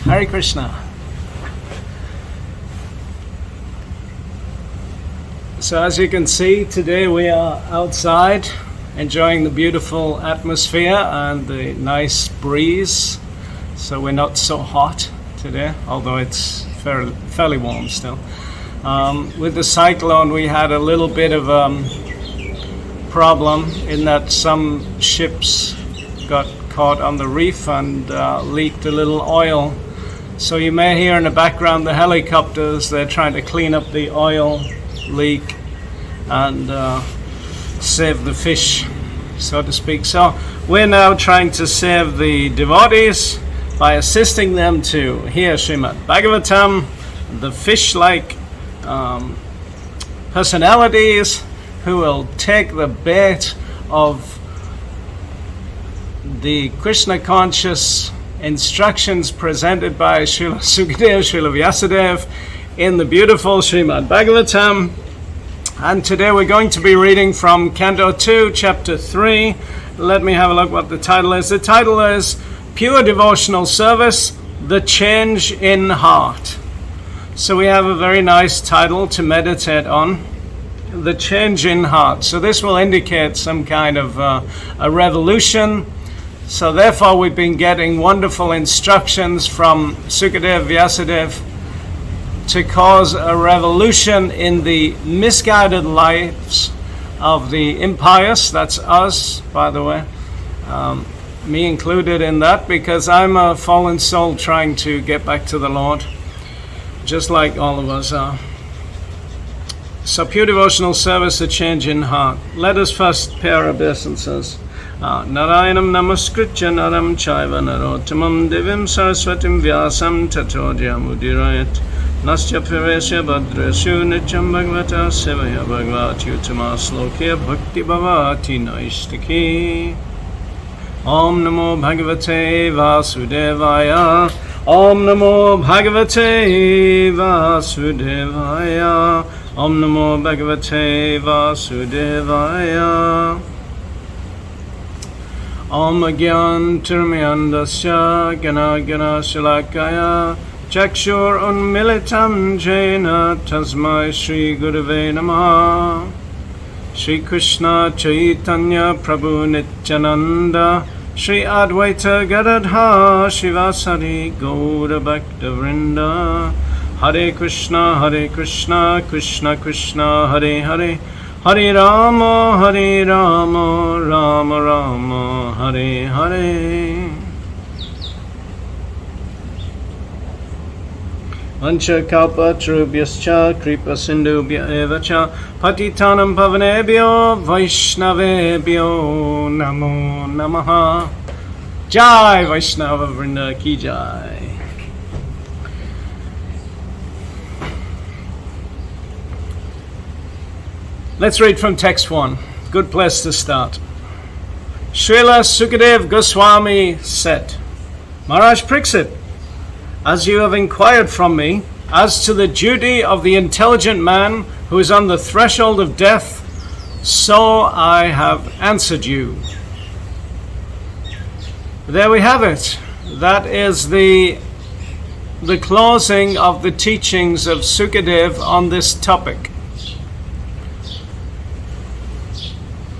Hare Krishna. So as you can see, today we are outside enjoying the beautiful atmosphere and the nice breeze. So we're not so hot today, although it's fairly warm still. With the cyclone, we had a little bit of problem in that some ships got caught on the reef and leaked a little oil. So you may hear in the background the helicopters. They're trying to clean up the oil leak and save the fish, so to speak. So we're now trying to save the devotees by assisting them to hear Srimad Bhagavatam, the fish-like personalities who will take the bait of the Krishna-conscious instructions presented by Srila Sukadeva, Srila Vyasadeva in the beautiful Srimad Bhagavatam. And today we're going to be reading from Canto 2, Chapter 3. Let me have a look what the title is. The title is Pure Devotional Service, The Change in Heart. So we have a very nice title to meditate on, The Change in Heart. So this will indicate some kind of a revolution. So therefore we've been getting wonderful instructions from Sukadeva, Vyasadeva to cause a revolution in the misguided lives of the impious. That's us, by the way. Me included in that, because I'm a fallen soul trying to get back to the Lord, just like all of us are. So pure devotional service, a change in heart. Let us first pay our obeisances. Narayanam namaskritya naram chaiva narottamam divim saraswatim vyasam tato jamudirayat nasya piresya bhadreshu nityam bhagavata sevaya bhagavati uttama slokya bhakti bhavati naistiki. Om namo bhagavate vasudevaya. Om namo bhagavate vasudevaya. Om namo bhagavate vasudevaya. Om Agyan Tirmyandasya Gana Gana Shalakaya Chakshur Unmilitam Jena Tasmai Shri Gurave Namaha. Shri Krishna Chaitanya Prabhu Nityananda Shri Advaita Gadadha Shivasari Gaura Bhakta Vrinda. Hare Krishna Krishna Krishna Hare Hare Hare Rama, Rama Rama, Hare Hare. Vancha kalpa tarubhyascha kripa sindhubhya eva cha patitanam pavanebhyo vaishnavebhyo namo namaha. Jai Vaishnava Vrinda ki jai. Let's read from text 1. Good place to start. Srila Sukadeva Goswami said, Maharaj Pariksit, as you have inquired from me as to the duty of the intelligent man who is on the threshold of death, so I have answered you. There we have it. That is the closing of the teachings of Sukadeva on this topic.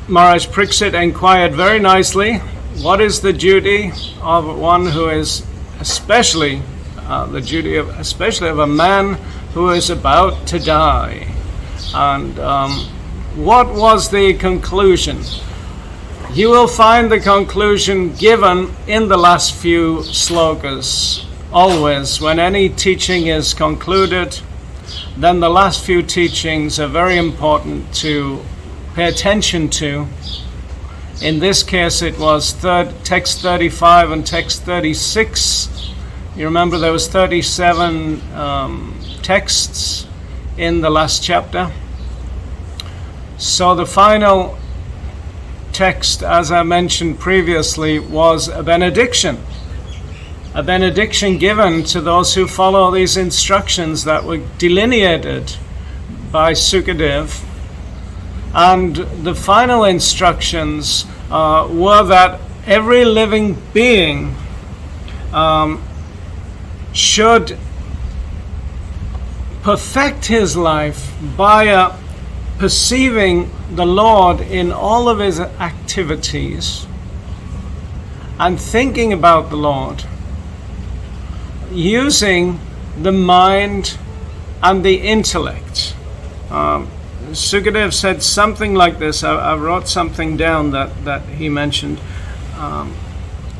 Maharaj Pariksit inquired very nicely, what is the duty of one who is especially of a man who is about to die? And what was the conclusion? You will find the conclusion given in the last few slokas. Always, when any teaching is concluded, then the last few teachings are very important to pay attention to. In this case, it was text 35 and text 36. You remember there was 37 texts in the last chapter. So the final text, as I mentioned previously, was a benediction given to those who follow these instructions that were delineated by Sukadeva. And the final instructions were that every living being should perfect his life by perceiving the Lord in all of his activities and thinking about the Lord, using the mind and the intellect. Sukadev said something like this. I wrote something down that he mentioned.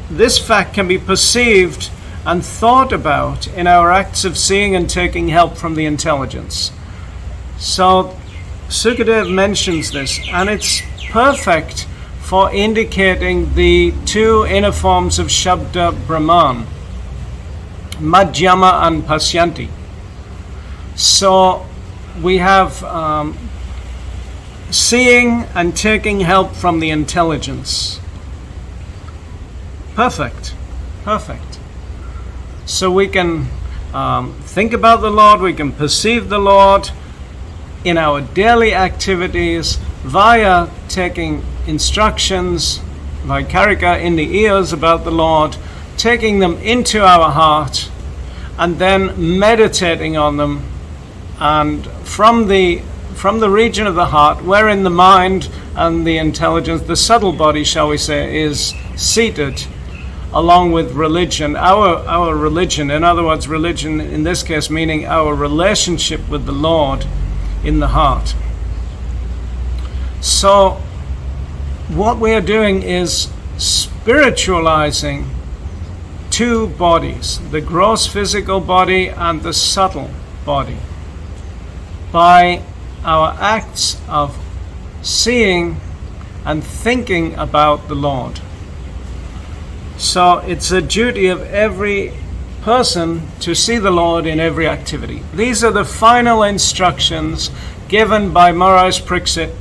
This fact can be perceived and thought about in our acts of seeing and taking help from the intelligence. So Sukadev mentions this, and it's perfect for indicating the two inner forms of Shabda Brahman, Madhyama and Pasyanti. So we have seeing and taking help from the intelligence. Perfect. So we can think about the Lord, we can perceive the Lord in our daily activities via taking instructions, Vaikarika, in the ears about the Lord, taking them into our heart, and then meditating on them. And from the region of the heart, wherein the mind and the intelligence, the subtle body, shall we say, is seated, along with religion, our religion, in other words, religion in this case meaning our relationship with the Lord in the heart. So what we are doing is spiritualizing two bodies, the gross physical body and the subtle body, by our acts of seeing and thinking about the Lord. So it's a duty of every person to see the Lord in every activity. These are the final instructions given by Maharaj Pariksit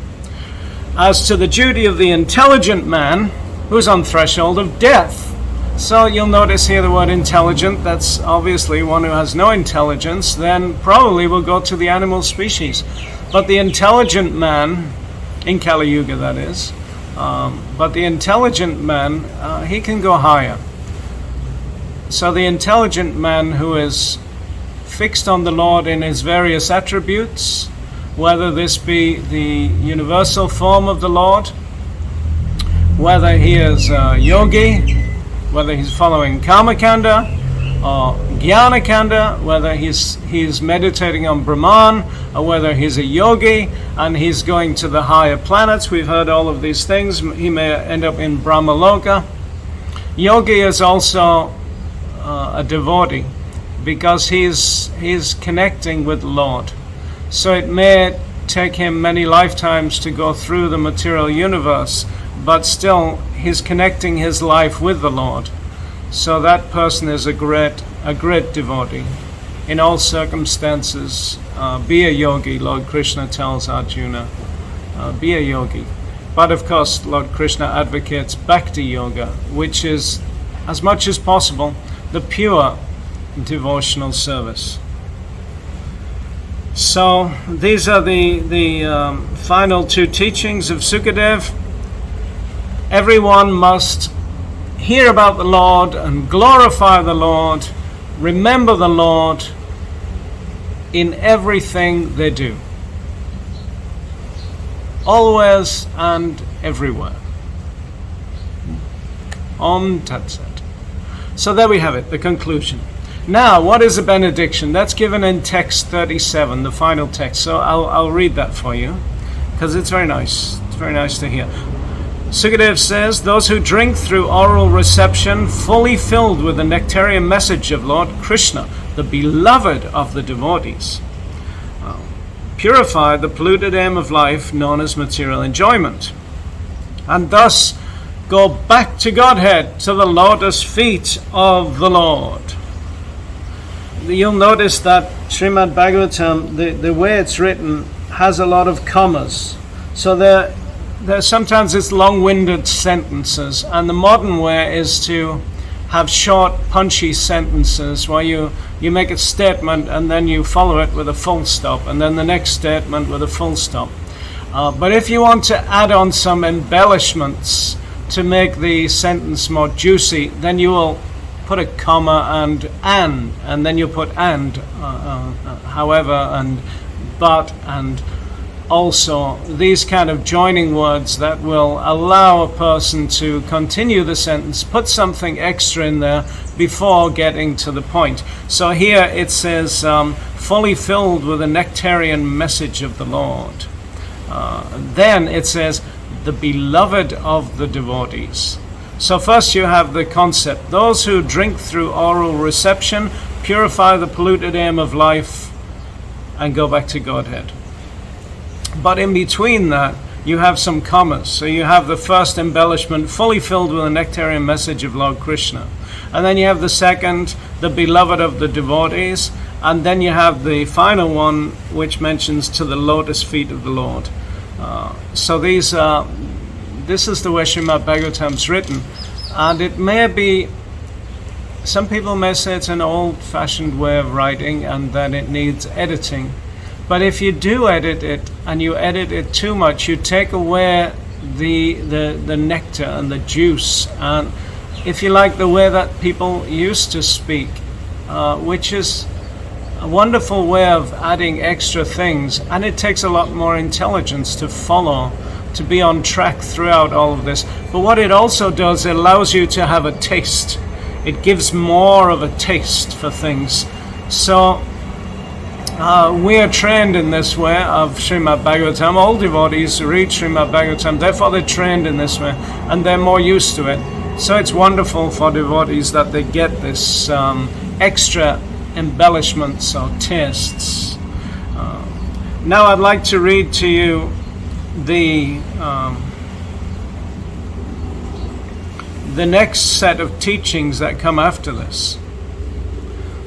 as to the duty of the intelligent man who's on threshold of death. So you'll notice here the word intelligent. That's obviously one who has no intelligence, then probably will go to the animal species. But the intelligent man, in Kali Yuga that is, but the intelligent man, he can go higher. So the intelligent man who is fixed on the Lord in his various attributes, whether this be the universal form of the Lord, whether he is a yogi, whether he's following Karmakanda or Jnanakanda, whether he's meditating on Brahman, or whether he's a yogi and he's going to the higher planets. We've heard all of these things. He may end up in Brahmaloka. Yogi is also a devotee because he's connecting with the Lord. So it may take him many lifetimes to go through the material universe, but still he's connecting his life with the Lord. So that person is a great devotee. In all circumstances, be a yogi, Lord Krishna tells Arjuna. Be a yogi. But of course, Lord Krishna advocates bhakti yoga, which is, as much as possible, the pure devotional service. So these are the final two teachings of Sukadev. Everyone must hear about the Lord and glorify the Lord, remember the Lord in everything they do, always and everywhere. Om Tat Sat. So there we have it, the conclusion. Now, what is a benediction? That's given in text 37, the final text. So I'll read that for you, because it's very nice. It's very nice to hear. Sukadev says, those who drink through oral reception, fully filled with the nectarian message of Lord Krishna, the beloved of the devotees, purify the polluted aim of life known as material enjoyment, and thus go back to Godhead, to the lotus feet of the Lord. You'll notice that Srimad Bhagavatam, the way it's written, has a lot of commas. So there's sometimes it's long-winded sentences, and the modern way is to have short, punchy sentences where you make a statement and then you follow it with a full stop, and then the next statement with a full stop. But if you want to add on some embellishments to make the sentence more juicy, then you will put a comma and then you put however, and but, and also, these kind of joining words that will allow a person to continue the sentence, put something extra in there before getting to the point. So here it says, fully filled with the nectarian message of the Lord. Then it says, the beloved of the devotees. So first you have the concept. Those who drink through oral reception purify the polluted aim of life and go back to Godhead. But in between that, you have some commas. So you have the first embellishment, fully filled with the nectarian message of Lord Krishna. And then you have the second, the beloved of the devotees. And then you have the final one, which mentions to the lotus feet of the Lord. So this is the way Srimad Bhagavatam's written. And it may be, some people may say it's an old-fashioned way of writing and that it needs editing. But if you do edit it, and you edit it too much, you take away the nectar and the juice, and if you like, the way that people used to speak, which is a wonderful way of adding extra things, and it takes a lot more intelligence to follow, to be on track throughout all of this. But what it also does, it allows you to have a taste. It gives more of a taste for things. So we are trained in this way of Srimad Bhagavatam. All devotees read Srimad Bhagavatam, therefore they're trained in this way, and they're more used to it. So it's wonderful for devotees that they get this extra embellishments or tastes. Now I'd like to read to you the next set of teachings that come after this.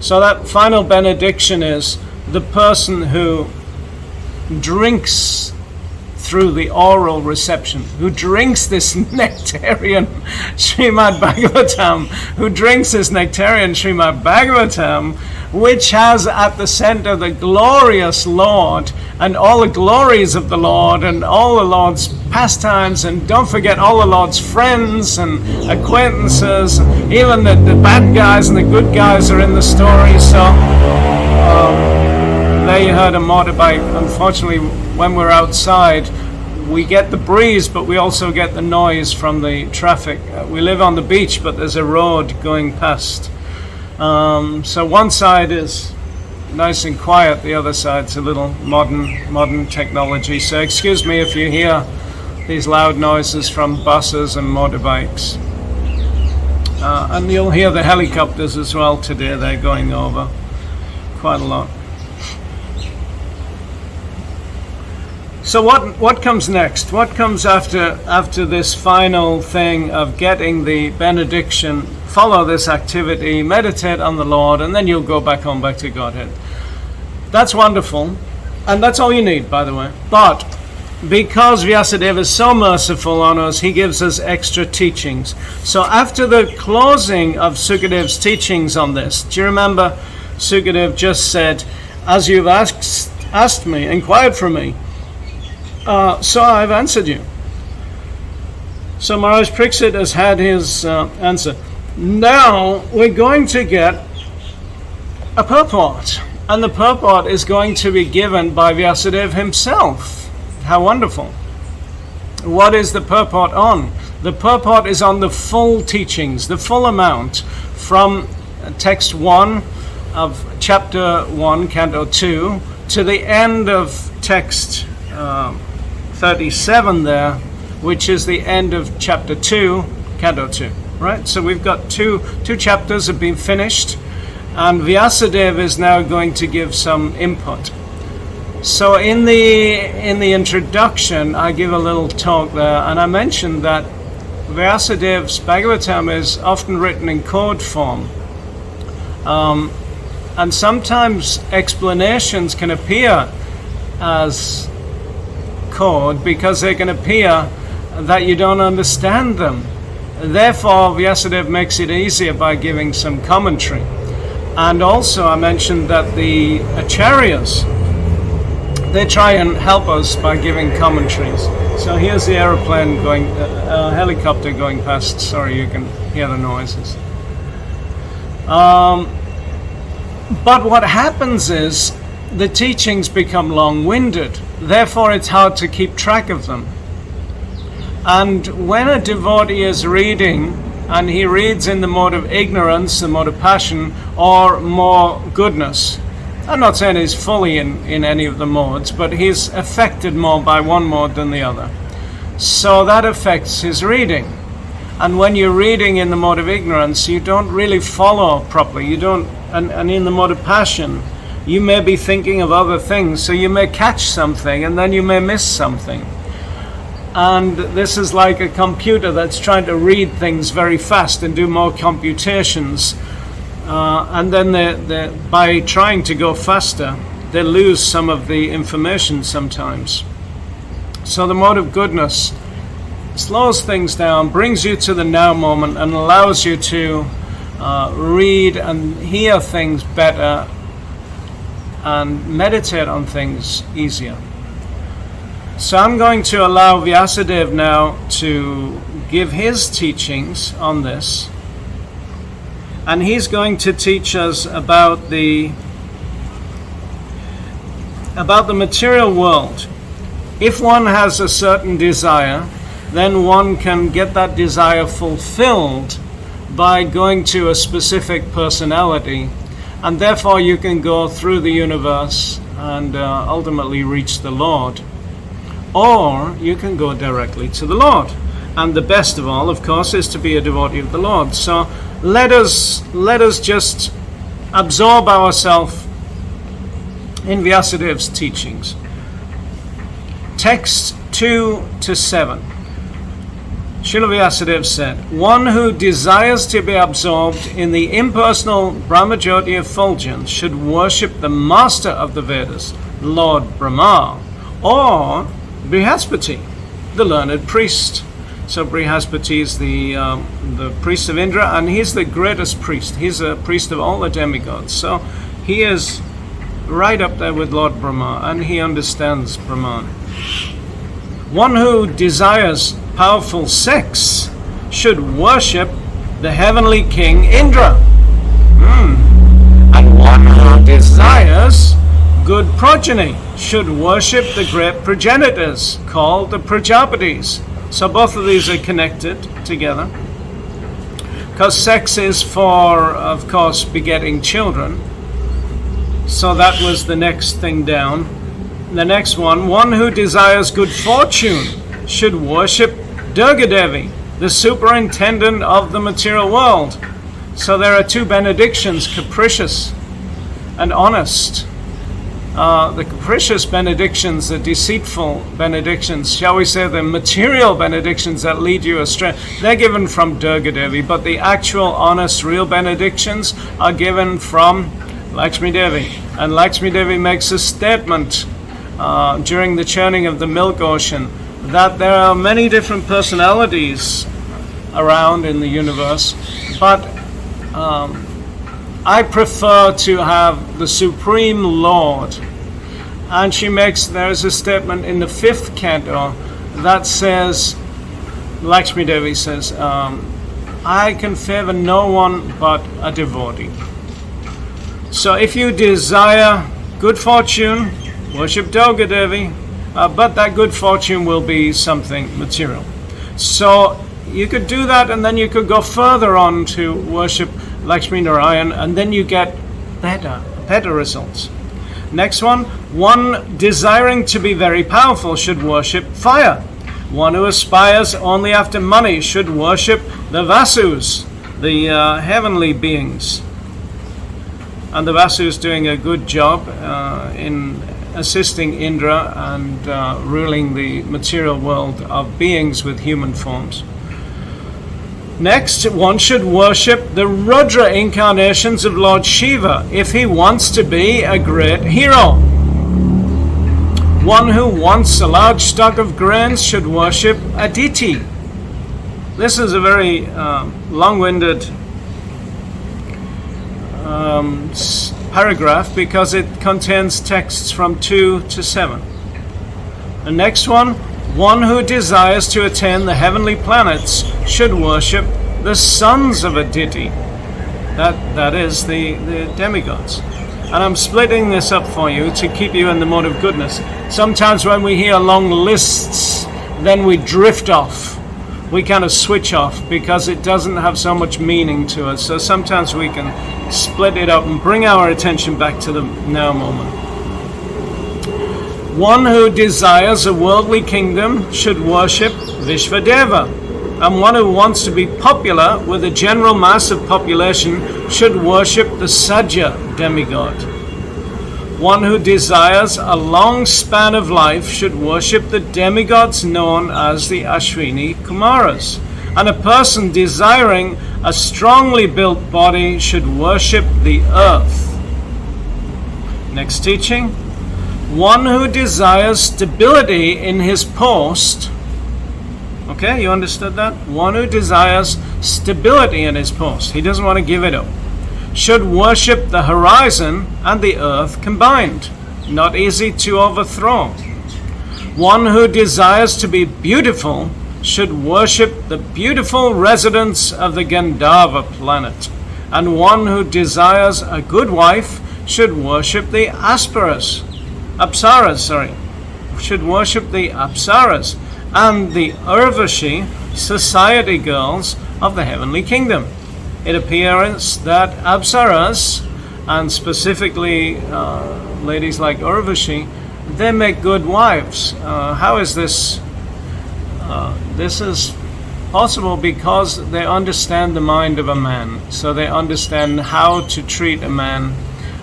So that final benediction is, the person who drinks through the oral reception, who drinks this nectarian Srimad Bhagavatam, which has at the center the glorious Lord and all the glories of the Lord and all the Lord's pastimes, and don't forget all the Lord's friends and acquaintances, even the bad guys and the good guys are in the story. So there you heard a motorbike. Unfortunately, when we're outside, we get the breeze, but we also get the noise from the traffic. We live on the beach, but there's a road going past. So one side is nice and quiet, the other side's a little modern technology. So excuse me if you hear these loud noises from buses and motorbikes. And you'll hear the helicopters as well today. They're going over quite a lot. So what comes next? What comes after this final thing of getting the benediction? Follow this activity, meditate on the Lord, and then you'll go back home, back to Godhead. That's wonderful, and that's all you need, by the way. But because Vyasadeva is so merciful on us, he gives us extra teachings. So after the closing of Sukadev's teachings on this, do you remember Sukadev just said, as you've asked me, inquired from me, so I've answered you. So Maharaj Pariksit has had his answer. Now we're going to get a purport. And the purport is going to be given by Vyasadeva himself. How wonderful. What is the purport on? The purport is on the full teachings, the full amount, from text 1 of chapter 1, canto 2, to the end of text 37 there, which is the end of chapter 2, canto 2. Right? So we've got two chapters have been finished, and Vyasadeva is now going to give some input. So in the introduction, I give a little talk there, and I mentioned that Vyasadev's Bhagavatam is often written in code form. And sometimes explanations can appear as code because they can appear that you don't understand them. Therefore, Vyasadeva makes it easier by giving some commentary. And also I mentioned that the acharyas, they try and help us by giving commentaries. So here's the aeroplane going, helicopter going past. Sorry, you can hear the noises. But what happens is the teachings become long-winded. Therefore, it's hard to keep track of them. And when a devotee is reading, and he reads in the mode of ignorance, the mode of passion, or more goodness, I'm not saying he's fully in any of the modes, but he's affected more by one mode than the other. So that affects his reading. And when you're reading in the mode of ignorance, you don't really follow properly. You don't, and in the mode of passion, you may be thinking of other things, so you may catch something and then you may miss something. And this is like a computer that's trying to read things very fast and do more computations. And then by trying to go faster, they lose some of the information sometimes. So the mode of goodness slows things down, brings you to the now moment, and allows you to read and hear things better and meditate on things easier. So I'm going to allow Vyasadeva now to give his teachings on this. And he's going to teach us about the material world. If one has a certain desire, then one can get that desire fulfilled by going to a specific personality. And therefore you can go through the universe and ultimately reach the Lord. Or you can go directly to the Lord. And the best of all, of course, is to be a devotee of the Lord. So let us just absorb ourselves in Vyasadeva's teachings. Text 2-7. Srila Vyasadeva said, one who desires to be absorbed in the impersonal Brahmajyoti effulgence should worship the master of the Vedas, Lord Brahma, or Brihaspati, the learned priest. So Brihaspati is the priest of Indra, and he's the greatest priest. He's a priest of all the demigods. So he is right up there with Lord Brahma, and he understands Brahman. One who desires powerful sex should worship the heavenly king Indra. And one who desires good progeny should worship the great progenitors called the Prajapatis. So both of these are connected together, because sex is for, of course, begetting children. So that was the next thing down. The next one who desires good fortune should worship Durga Devi, the superintendent of the material world. So there are two benedictions, capricious and honest. The capricious benedictions, the deceitful benedictions, shall we say the material benedictions that lead you astray, they're given from Durga Devi, but the actual, honest, real benedictions are given from Lakshmi Devi. And Lakshmi Devi makes a statement during the churning of the milk ocean that there are many different personalities around in the universe, but I prefer to have the Supreme Lord. And there's a statement in the 5th canto that says, Lakshmi Devi says, I can favor no one but a devotee. So if you desire good fortune, worship Durga Devi, but that good fortune will be something material. So you could do that, and then you could go further on to worship Lakshmi Narayan, and then you get better results. Next one desiring to be very powerful should worship fire. One who aspires only after money should worship the Vasus, the heavenly beings. And the Vasu is doing a good job in assisting Indra and ruling the material world of beings with human forms. Next, one should worship the Rudra incarnations of Lord Shiva if he wants to be a great hero. One who wants a large stock of grains should worship Aditi. This is a very long-winded paragraph because it contains texts from 2-7. The next one who desires to attain the heavenly planets should worship the sons of Aditi. That is the demigods. And I'm splitting this up for you to keep you in the mode of goodness. Sometimes when we hear long lists, then we drift off. We kind of switch off because it doesn't have so much meaning to us. So sometimes we can split it up and bring our attention back to the now moment. One who desires a worldly kingdom should worship Vishvadeva. And one who wants to be popular with a general mass of population should worship the Sajja demigod. One who desires a long span of life should worship the demigods known as the Ashwini Kumaras. And a person desiring a strongly built body should worship the earth. Next teaching. One who desires stability in his post. Okay, you understood that? One who desires stability in his post. He doesn't want to give it up. Should worship the horizon and the earth combined. Not easy to overthrow. One who desires to be beautiful should worship the beautiful residents of the Gandharva planet. And one who desires a good wife should worship the Apsaras, should worship the Apsaras and the Urvashi society girls of the heavenly kingdom. It appears that Apsaras, and specifically ladies like Urvashi, they make good wives. How is this? This is possible because they understand the mind of a man. So they understand how to treat a man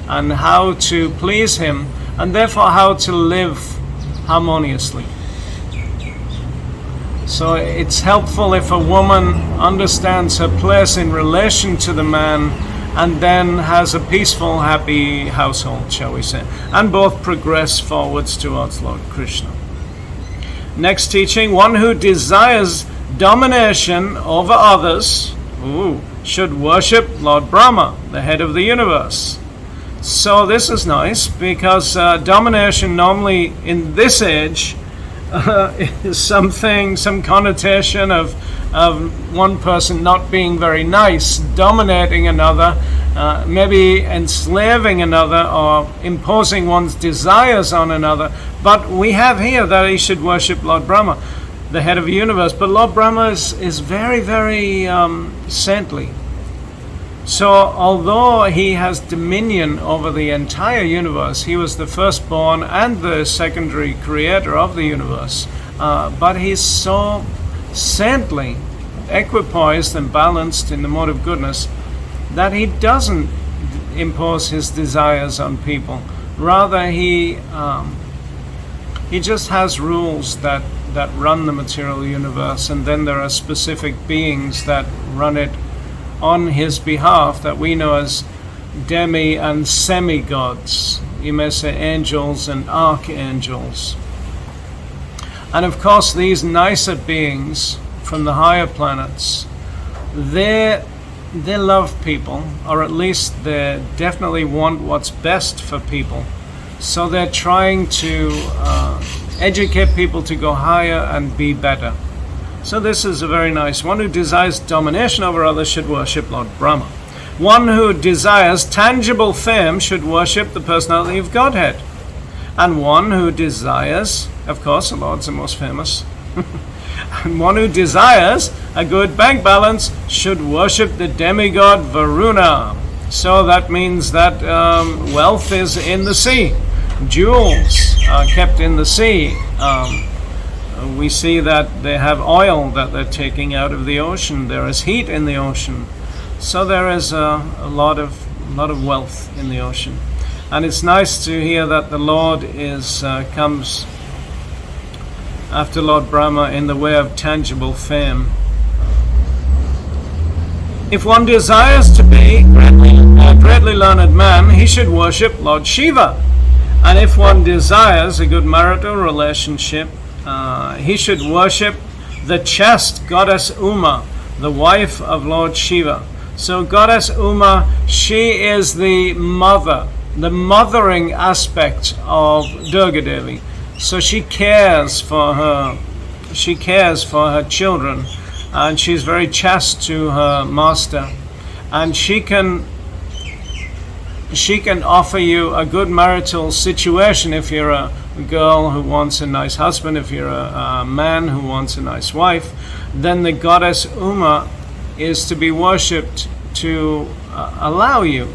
and how to please him, and therefore how to live harmoniously. So it's helpful if a woman understands her place in relation to the man and then has a peaceful, happy household, shall we say, and both progress forwards towards Lord Krishna. Next teaching, one who desires domination over others should worship Lord Brahma, the head of the universe. So this is nice because domination normally in this age is some connotation of one person not being very nice, dominating another, maybe enslaving another or imposing one's desires on another. But we have here that he should worship Lord Brahma, the head of the universe. But Lord Brahma is very, very saintly. So although he has dominion over the entire universe, he was the firstborn and the secondary creator of the universe, but he's so saintly, equipoised and balanced in the mode of goodness that he doesn't impose his desires on people. Rather, he just has rules that run the material universe, and then there are specific beings that run it on his behalf that we know as demi and semi-gods. You may say angels and archangels. And of course these nicer beings from the higher planets, they love people, or at least they definitely want what's best for people. So they're trying to educate people to go higher and be better. So this is a very nice. One who desires domination over others should worship Lord Brahma. One who desires tangible fame should worship the personality of Godhead. And one who desires, of course, the Lord's the most famous, and one who desires a good bank balance should worship the demigod Varuna. So that means that wealth is in the sea. Jewels are kept in the sea. We see that they have oil that they're taking out of the ocean. There is heat in the ocean. So there is a lot of wealth in the ocean. And it's nice to hear that the Lord comes after Lord Brahma in the way of tangible fame. If one desires to be a greatly learned man, he should worship Lord Shiva. And if one desires a good marital relationship, he should worship the chaste goddess Uma, the wife of Lord Shiva. So goddess Uma, she is the mother, the mothering aspect of Durga Devi. So she cares for her children, and she's very chaste to her master. and she can offer you a good marital situation if you're a girl who wants a nice husband, if you're a man who wants a nice wife. Then the goddess Uma is to be worshipped to allow you.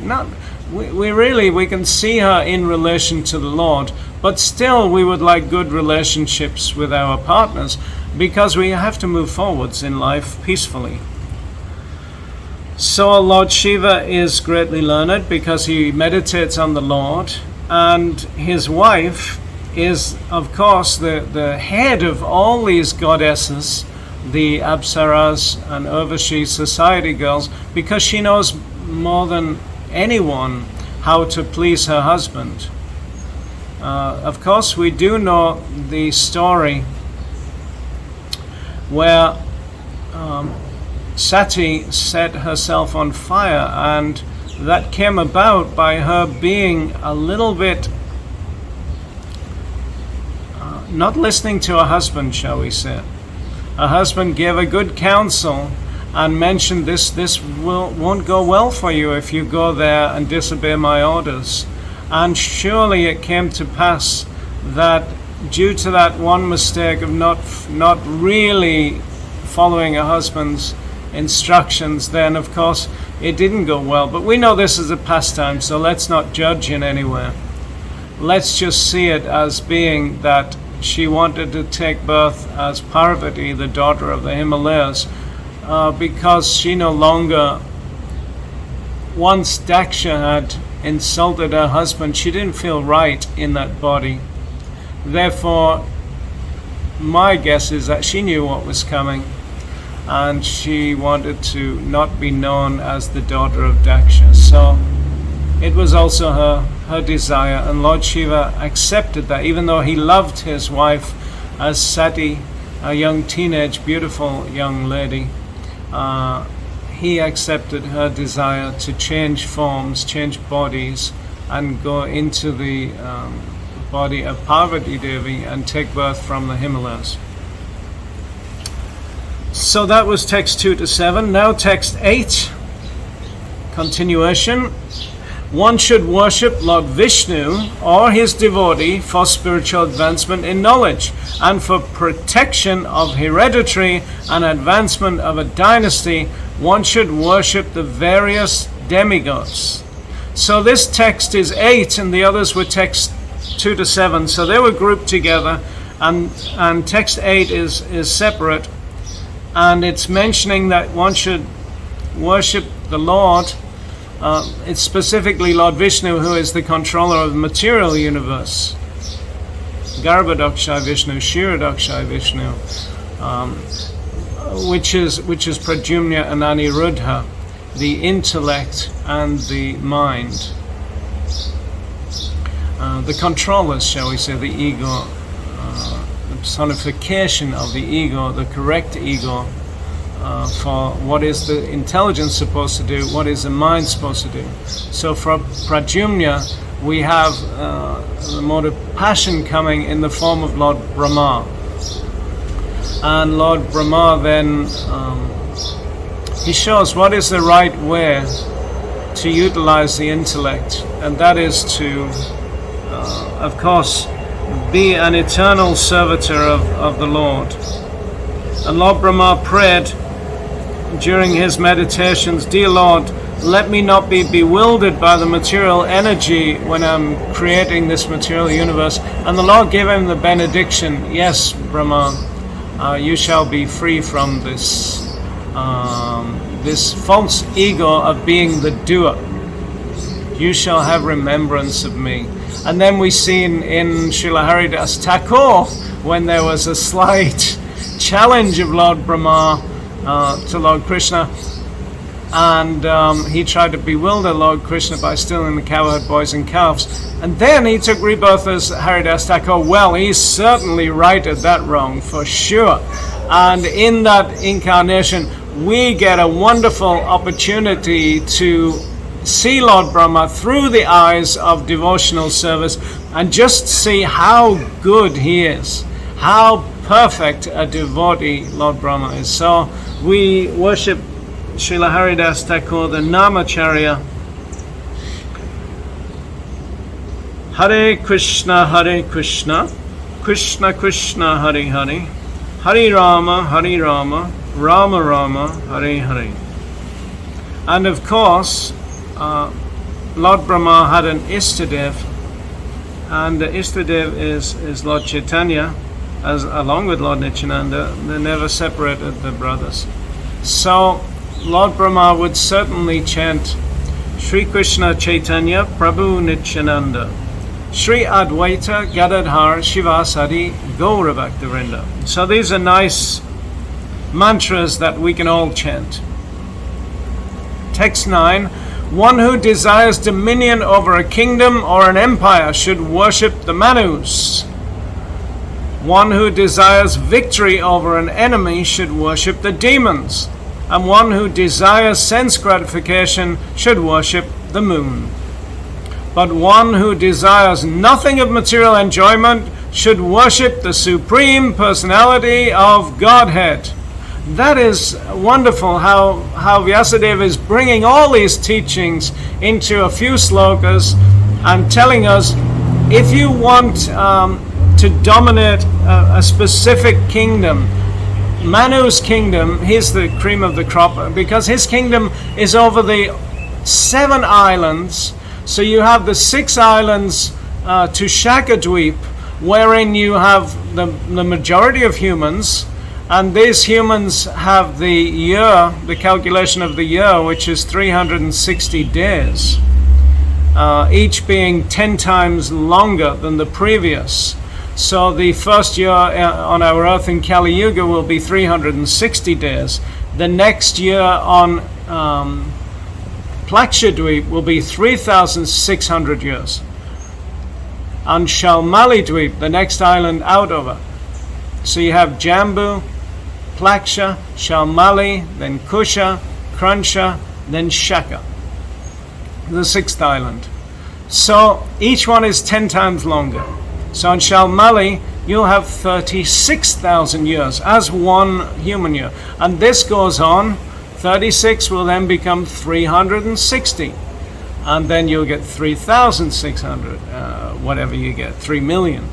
We can see her in relation to the Lord, but still we would like good relationships with our partners, because we have to move forwards in life peacefully. So Lord Shiva is greatly learned because he meditates on the Lord, and his wife is, of course, the head of all these goddesses, the Apsaras and Urvashi society girls, because she knows more than anyone how to please her husband. Of course, we do know the story where Sati set herself on fire, and that came about by her being a little bit not listening to her husband, shall we say. Her husband gave a good counsel and mentioned this won't go well for you if you go there and disobey my orders. And surely it came to pass that due to that one mistake of not really following her husband's instructions, then of course it didn't go well. But we know this is a pastime, so let's not judge in any way. Let's just see it as being that she wanted to take birth as Parvati, the daughter of the Himalayas, because she no longer, once Daksha had insulted her husband, she didn't feel right in that body. Therefore, my guess is that she knew what was coming, and she wanted to not be known as the daughter of Daksha. So it was also her desire, and Lord Shiva accepted that, even though he loved his wife as Sati, a young teenage, beautiful young lady. He accepted her desire to change forms, change bodies, and go into the body of Parvati Devi and take birth from the Himalayas. So that was text 2 to 7. Now text 8, continuation. One should worship Lord Vishnu or his devotee for spiritual advancement in knowledge and for protection of hereditary and advancement of a dynasty. One should worship the various demigods. So this text is 8 and the others were text 2 to 7. So they were grouped together, and text 8 is separate, and it's mentioning that one should worship the Lord. It's specifically Lord Vishnu, who is the controller of the material universe. Garbhodakshai Vishnu, Kshirodakshai Vishnu, which is Pradyumna and Aniruddha, the intellect and the mind. The controllers, shall we say, the ego, the personification of the ego, the correct ego, for what is the intelligence supposed to do, what is the mind supposed to do. So for Pradyumna, we have the mode of passion coming in the form of Lord Brahma. And Lord Brahma then, he shows what is the right way to utilize the intellect, and that is to, of course, be an eternal servitor of the Lord. And Lord Brahma prayed during his meditations, "Dear Lord, let me not be bewildered by the material energy when I'm creating this material universe." And the Lord gave him the benediction, "Yes, Brahma, you shall be free from this false ego of being the doer. You shall have remembrance of me." And then we see in Srila Haridas Thakur, when there was a slight challenge of Lord Brahma to Lord Krishna, and he tried to bewilder Lord Krishna by stealing the cowherd boys and calves, and then he took rebirth as Haridas Thakur. Well, he certainly righted that wrong for sure, and in that incarnation we get a wonderful opportunity to see Lord Brahma through the eyes of devotional service and just see how good he is, how perfect a devotee Lord Brahma is. So we worship Srila Haridas Thakur, the Namacharya. Hare Krishna, Krishna Krishna, Hare Hare, Hare Rama, Rama Rama, Hare Hare. And of course, Lord Brahma had an Istadev, and the Istadev is Lord Chaitanya, along with Lord Nityananda. They never separated the brothers. So Lord Brahma would certainly chant Sri Krishna Chaitanya Prabhu Nityananda, Sri Advaita Gadadhar Shivasadi Gaura Bhaktivinoda. So these are nice mantras that we can all chant. Text 9. One who desires dominion over a kingdom or an empire should worship the Manus. One who desires victory over an enemy should worship the demons. And one who desires sense gratification should worship the moon. But one who desires nothing of material enjoyment should worship the Supreme Personality of Godhead. That is wonderful how Vyasadeva is bringing all these teachings into a few slokas and telling us, if you want to dominate a specific kingdom, Manu's kingdom, he's the cream of the crop, because his kingdom is over the 7 islands. So you have the 6 islands to Shakadweep, wherein you have the majority of humans, and these humans have the year, the calculation of the year, which is 360 days, each being 10 times longer than the previous. So the first year on our earth in Kali Yuga will be 360 days. The next year on Plakshadweep will be 3,600 years. On Shalmali Dweep, the next island out over. So you have Jambu, Plaksha, Shalmali, then Kusha, Kransha, then Shaka, the 6th island. So each one is 10 times longer. So on Shalmali, you'll have 36,000 years as one human year. And this goes on. 36 will then become 360. And then you'll get 3,600, whatever you get, 3 million.